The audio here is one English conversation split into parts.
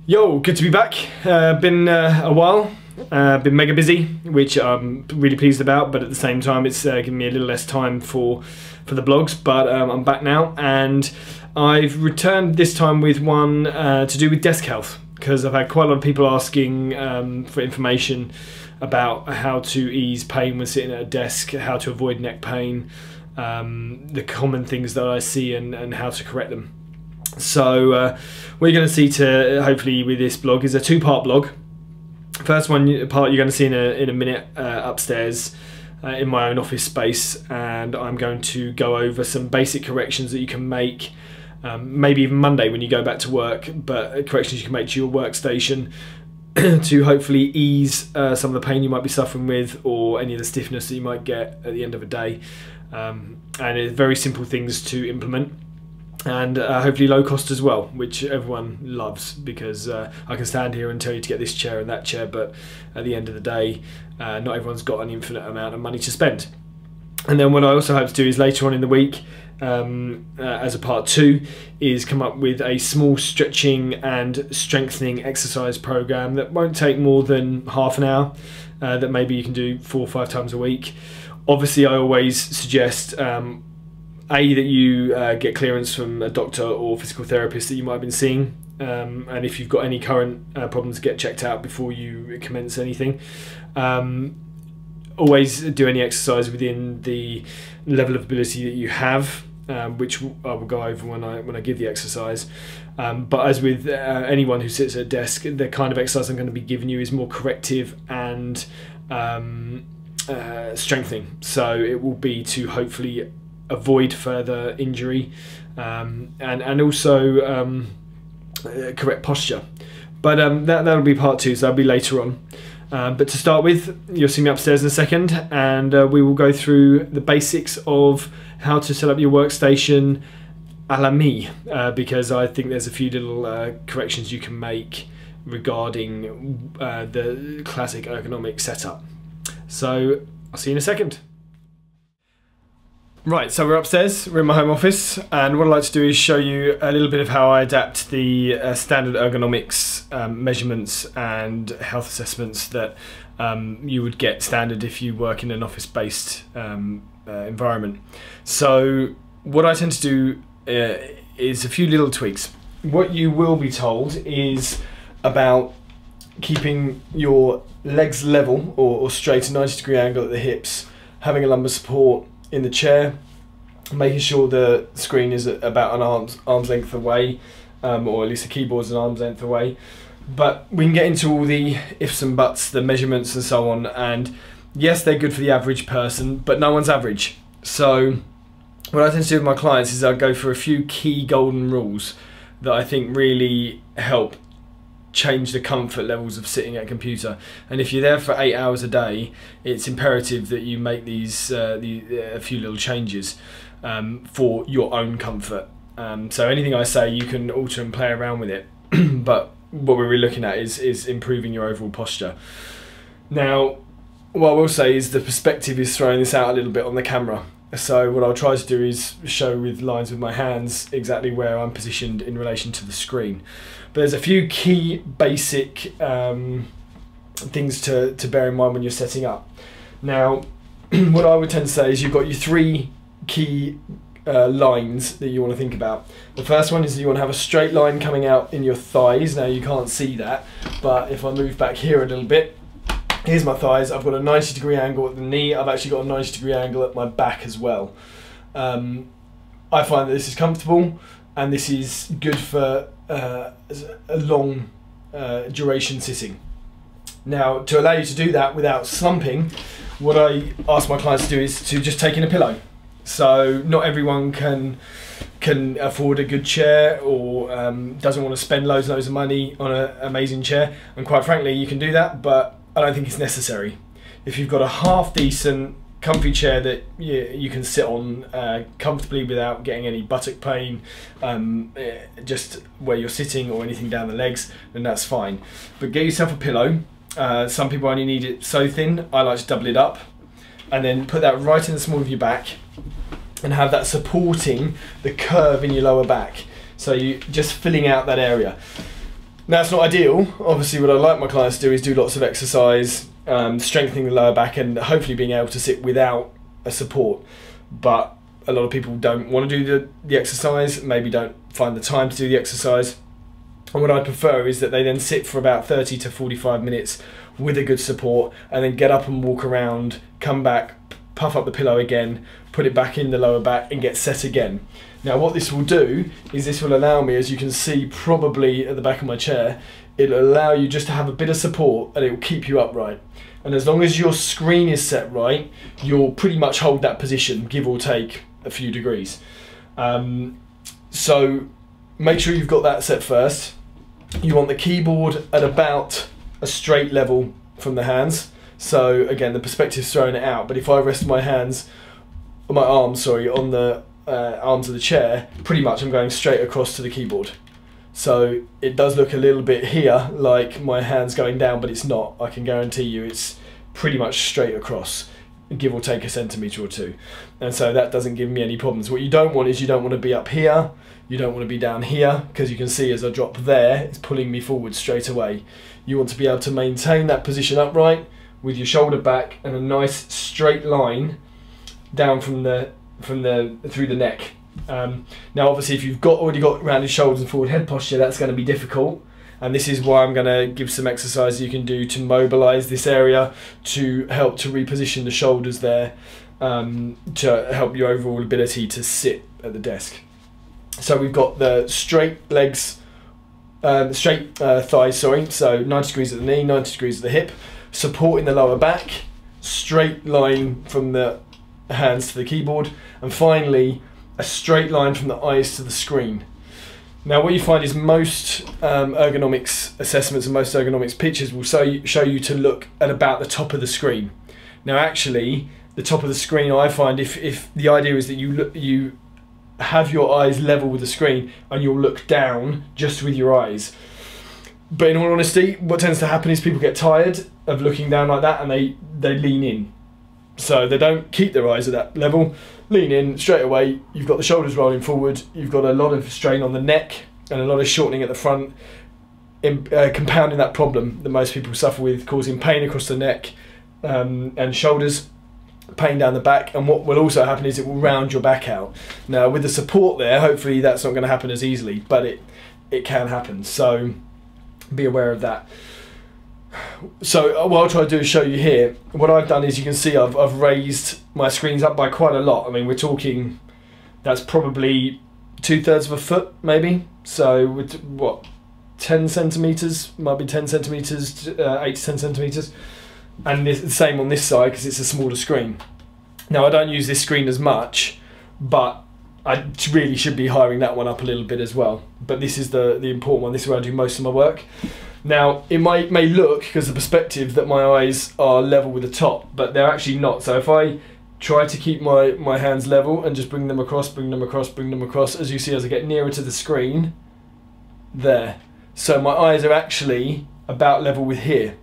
Yo, good to be back. Been a while. Been mega busy, which I'm really pleased about, but at the same time it's given me a little less time for the blogs, but I'm back now, and I've returned this time with one to do with desk health, because I've had quite a lot of people asking for information about how to ease pain when sitting at a desk, how to avoid neck pain, the common things that I see and how to correct them. So what you're going to see hopefully with this blog is a two-part blog. First part you're going to see in a minute upstairs in my own office space, and I'm going to go over some basic corrections that you can make, maybe even Monday when you go back to work, but corrections you can make to your workstation to hopefully ease some of the pain you might be suffering with, or any of the stiffness that you might get at the end of a day. And it's very simple things to implement, and hopefully low cost as well, which everyone loves, because I can stand here and tell you to get this chair and that chair, but at the end of the day not everyone's got an infinite amount of money to spend. And then what I also hope to do is later on in the week, as a part 2, is come up with a small stretching and strengthening exercise program that won't take more than half an hour, that maybe you can do 4 or 5 times a week. Obviously I always suggest that you get clearance from a doctor or physical therapist that you might have been seeing, and if you've got any current problems, get checked out before you commence anything. Always do any exercise within the level of ability that you have, which I will go over when I give the exercise. But as with anyone who sits at a desk, the kind of exercise I'm going to be giving you is more corrective and strengthening. So it will be to hopefully avoid further injury, and also correct posture. But that'll be part 2, so that'll be later on. But to start with, you'll see me upstairs in a second, and we will go through the basics of how to set up your workstation a la me, because I think there's a few little corrections you can make regarding the classic ergonomic setup. So I'll see you in a second. Right, so we're upstairs, we're in my home office, and what I'd like to do is show you a little bit of how I adapt the standard ergonomics measurements and health assessments that you would get standard if you work in an office-based environment. So what I tend to do is a few little tweaks. What you will be told is about keeping your legs level or straight, a 90-degree angle at the hips, having a lumbar support in the chair, making sure the screen is about an arm's length away, or at least the keyboard's an arm's length away. But we can get into all the ifs and buts, the measurements and so on, and yes, they're good for the average person, but no one's average. So what I tend to do with my clients is I go for a few key golden rules that I think really help change the comfort levels of sitting at a computer. And if you're there for 8 hours a day, it's imperative that you make these a few little changes for your own comfort. So anything I say, you can alter and play around with it, but what we're really looking at is improving your overall posture. Now, what I will say is the perspective is throwing this out a little bit on the camera. So what I'll try to do is show with lines with my hands exactly where I'm positioned in relation to the screen. But there's a few key basic things to bear in mind when you're setting up. Now, what I would tend to say is you've got your 3 key lines that you want to think about. The first one is that you want to have a straight line coming out in your thighs. Now you can't see that, but if I move back here a little bit, here's my thighs. I've got a 90-degree angle at the knee. I've actually got a 90-degree angle at my back as well. I find that this is comfortable, and this is good for a long duration sitting. Now, to allow you to do that without slumping, what I ask my clients to do is to just take in a pillow. So not everyone can afford a good chair, or doesn't want to spend loads and loads of money on an amazing chair, and quite frankly you can do that, but I don't think it's necessary. If you've got a half decent comfy chair that you can sit on comfortably without getting any buttock pain, just where you're sitting or anything down the legs, then that's fine. But get yourself a pillow. Some people only need it so thin. I like to double it up, and then put that right in the small of your back, and have that supporting the curve in your lower back. So you just filling out that area. Now it's not ideal. Obviously what I like my clients to do is do lots of exercise, strengthening the lower back and hopefully being able to sit without a support. But a lot of people don't want to do the exercise, maybe don't find the time to do the exercise. And what I prefer is that they then sit for about 30 to 45 minutes with a good support and then get up and walk around, come back, puff up the pillow again, put it back in the lower back and get set again. Now what this will do is this will allow me, as you can see probably at the back of my chair, it'll allow you just to have a bit of support and it will keep you upright. And as long as your screen is set right, you'll pretty much hold that position, give or take a few degrees. So make sure you've got that set first. You want the keyboard at about a straight level from the hands. So again, the perspective's throwing it out, but if I rest my hands, my arms, sorry, on the arms of the chair, pretty much I'm going straight across to the keyboard. So it does look a little bit here like my hand's going down, but it's not. I can guarantee you it's pretty much straight across, give or take a centimetre or two. And so that doesn't give me any problems. What you don't want is you don't want to be up here, you don't want to be down here, because you can see as I drop there, it's pulling me forward straight away. You want to be able to maintain that position upright with your shoulder back and a nice straight line down through the neck. Now obviously if you've already got rounded shoulders and forward head posture, that's going to be difficult, and this is why I'm going to give some exercise you can do to mobilize this area, to help to reposition the shoulders there, to help your overall ability to sit at the desk. So we've got the straight legs, straight thighs, sorry, so 90 degrees at the knee, 90 degrees at the hip, supporting the lower back, straight line from the hands to the keyboard, and finally a straight line from the eyes to the screen. Now what you find is most ergonomics assessments and most ergonomics pictures will show you to look at about the top of the screen. Now actually the top of the screen, I find if the idea is that you have your eyes level with the screen and you'll look down just with your eyes. But in all honesty, what tends to happen is people get tired of looking down like that and they lean in. So they don't keep their eyes at that level, lean in straight away, you've got the shoulders rolling forward, you've got a lot of strain on the neck and a lot of shortening at the front, compounding that problem that most people suffer with, causing pain across the neck and shoulders, pain down the back, and what will also happen is it will round your back out. Now with the support there, hopefully that's not going to happen as easily, but it can happen, so be aware of that. So what I'll try to do is show you here. What I've done is you can see I've raised my screens up by quite a lot. I mean, we're talking, that's probably 2/3 of a foot maybe. So with what, 10 centimeters, might be 10 centimeters, 8 to 10 centimeters. And the same on this side because it's a smaller screen. Now I don't use this screen as much, but I really should be hiring that one up a little bit as well. But this is the important one. This is where I do most of my work. Now, it may look, because of the perspective, that my eyes are level with the top, but they're actually not. So if I try to keep my hands level and just bring them across, bring them across, bring them across, as you see as I get nearer to the screen, there. So my eyes are actually about level with here.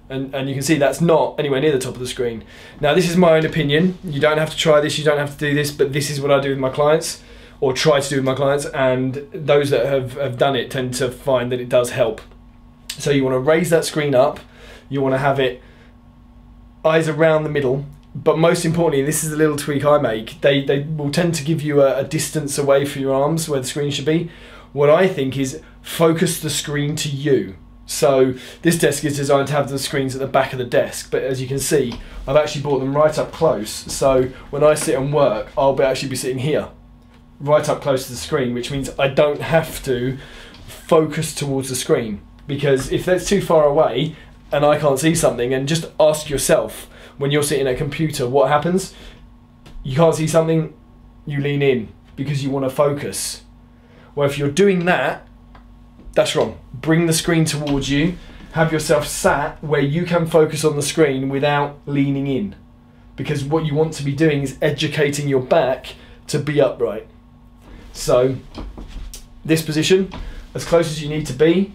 And you can see that's not anywhere near the top of the screen. Now this is my own opinion. You don't have to try this, you don't have to do this, but this is what I do with my clients, or try to do with my clients, and those that have done it tend to find that it does help. So you want to raise that screen up, you want to have it eyes around the middle, but most importantly, this is a little tweak I make, they will tend to give you a distance away from your arms where the screen should be. What I think is focus the screen to you. So this desk is designed to have the screens at the back of the desk, but as you can see, I've actually brought them right up close. So when I sit and work, I'll actually be sitting here, right up close to the screen, which means I don't have to focus towards the screen. Because if that's too far away and I can't see something, and just ask yourself, when you're sitting at a computer, what happens? You can't see something, you lean in because you want to focus. Well, if you're doing that, that's wrong. Bring the screen towards you, have yourself sat where you can focus on the screen without leaning in. Because what you want to be doing is educating your back to be upright. So this position, as close as you need to be,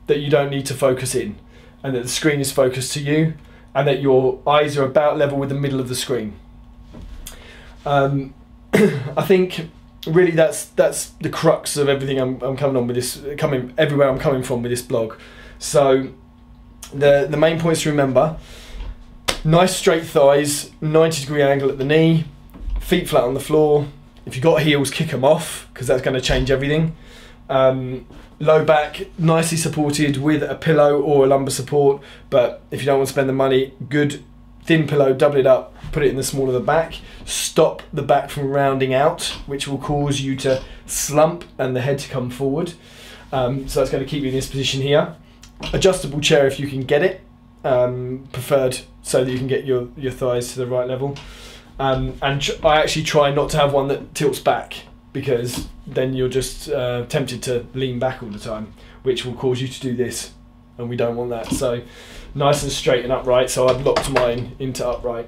that you don't need to focus in, and that the screen is focused to you, and that your eyes are about level with the middle of the screen. I think really that's the crux of everything I'm coming on with this, everywhere I'm coming from with this blog. So the main points to remember: nice straight thighs, 90-degree angle at the knee, feet flat on the floor. If you've got heels, kick them off, because that's going to change everything. Low back, nicely supported with a pillow or a lumbar support, but if you don't want to spend the money, good thin pillow, double it up, put it in the small of the back. Stop the back from rounding out, which will cause you to slump and the head to come forward. So that's going to keep you in this position here. Adjustable chair if you can get it, preferred so that you can get your thighs to the right level. And I actually try not to have one that tilts back, because then you're just tempted to lean back all the time, which will cause you to do this, and we don't want that. So nice and straight and upright. So I've locked mine into upright.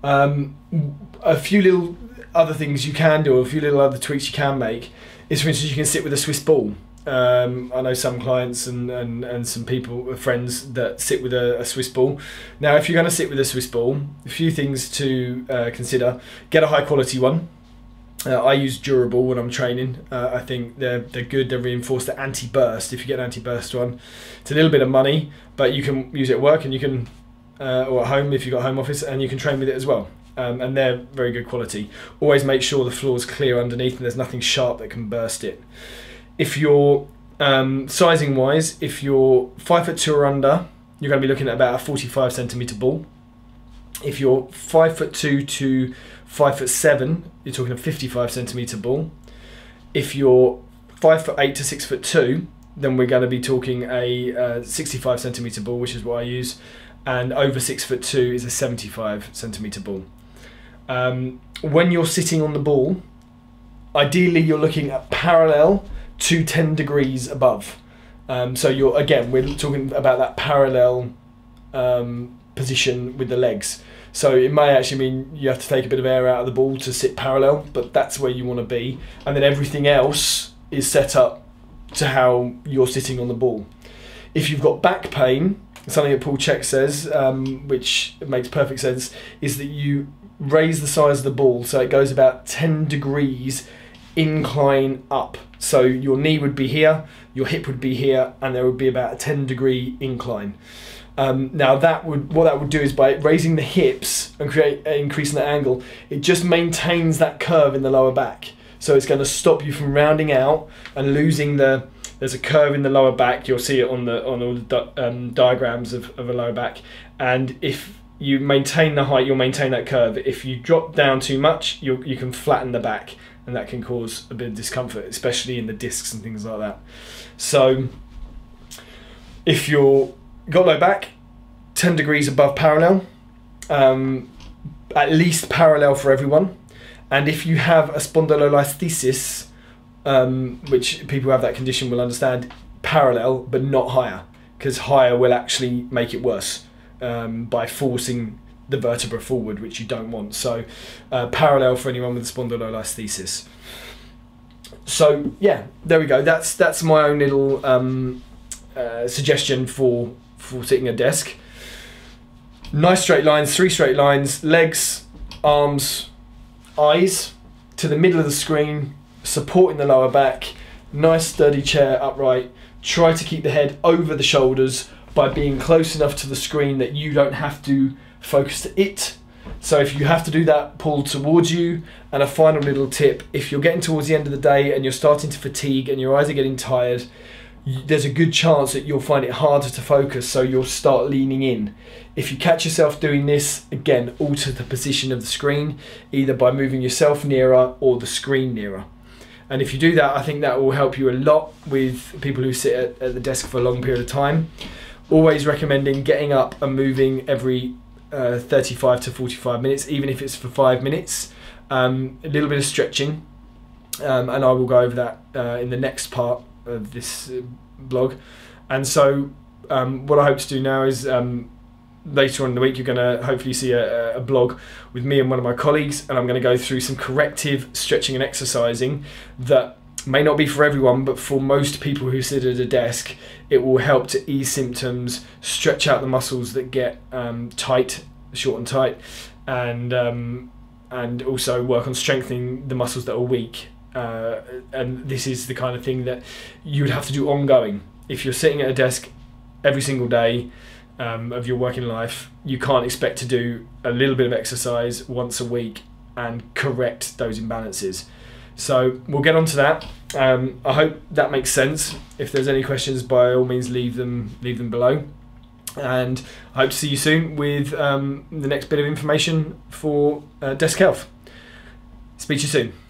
A few little other things you can do, a few little other tweaks you can make, is, for instance, you can sit with a Swiss ball. I know some clients and some people, friends, that sit with a Swiss ball. Now, if you're going to sit with a Swiss ball, a few things to consider: get a high quality one. I use durable when I'm training. I think they're good. They're reinforced. They're anti-burst. If you get an anti-burst one, it's a little bit of money, but you can use it at work, and you can, or at home if you've got a home office, and you can train with it as well. And they're very good quality. Always make sure the floor's clear underneath and there's nothing sharp that can burst it. If you're sizing wise, if you're 5'2" or under, you're going to be looking at about a 45cm ball. If you're 5'2" to 5'7", you're talking a 55cm ball. If you're 5'8" to 6'2", then we're going to be talking a 65cm ball, which is what I use, and over 6'2" is a 75cm ball. When you're sitting on the ball, ideally you're looking at parallel to 10 degrees above. So we're talking about that parallel position with the legs. So it may actually mean you have to take a bit of air out of the ball to sit parallel, but that's where you want to be. And then everything else is set up to how you're sitting on the ball. If you've got back pain, something that Paul Chek says, which makes perfect sense, is that you raise the size of the ball so it goes about 10 degrees incline up. So your knee would be here, your hip would be here, and there would be about a 10-degree incline. Now what that would do is, by raising the hips and increasing the angle, it just maintains that curve in the lower back. So it's going to stop you from rounding out and losing there's a curve in the lower back. You'll see it on all the diagrams of a lower back. And if you maintain the height, you'll maintain that curve. If you drop down too much, you can flatten the back, and that can cause a bit of discomfort, especially in the discs and things like that. So if you're got low back, 10 degrees above parallel, at least parallel for everyone. And if you have a spondylolisthesis, which people who have that condition will understand, parallel but not higher, because higher will actually make it worse by forcing the vertebra forward, which you don't want. So parallel for anyone with spondylolisthesis. So yeah, there we go. That's my own little suggestion for sitting at a desk. Nice straight lines, 3 straight lines, legs, arms, eyes to the middle of the screen, supporting the lower back, nice sturdy chair upright. Try to keep the head over the shoulders by being close enough to the screen that you don't have to focus to it. So if you have to do that, pull towards you. And a final little tip: if you're getting towards the end of the day and you're starting to fatigue and your eyes are getting tired, there's a good chance that you'll find it harder to focus, so you'll start leaning in. If you catch yourself doing this, again, alter the position of the screen, either by moving yourself nearer or the screen nearer. And if you do that, I think that will help you a lot with people who sit at the desk for a long period of time. Always recommending getting up and moving every 35 to 45 minutes, even if it's for 5 minutes. A little bit of stretching, and I will go over that in the next part of this blog. And so what I hope to do now is later on in the week you're going to hopefully see a blog with me and one of my colleagues, and I'm going to go through some corrective stretching and exercising that may not be for everyone, but for most people who sit at a desk, it will help to ease symptoms, stretch out the muscles that get tight, short and tight, and and also work on strengthening the muscles that are weak. And this is the kind of thing that you would have to do ongoing. If you're sitting at a desk every single day of your working life, you can't expect to do a little bit of exercise once a week and correct those imbalances. So we'll get on to that. I hope that makes sense. If there's any questions, by all means leave them below. And I hope to see you soon with the next bit of information for desk health. Speak to you soon.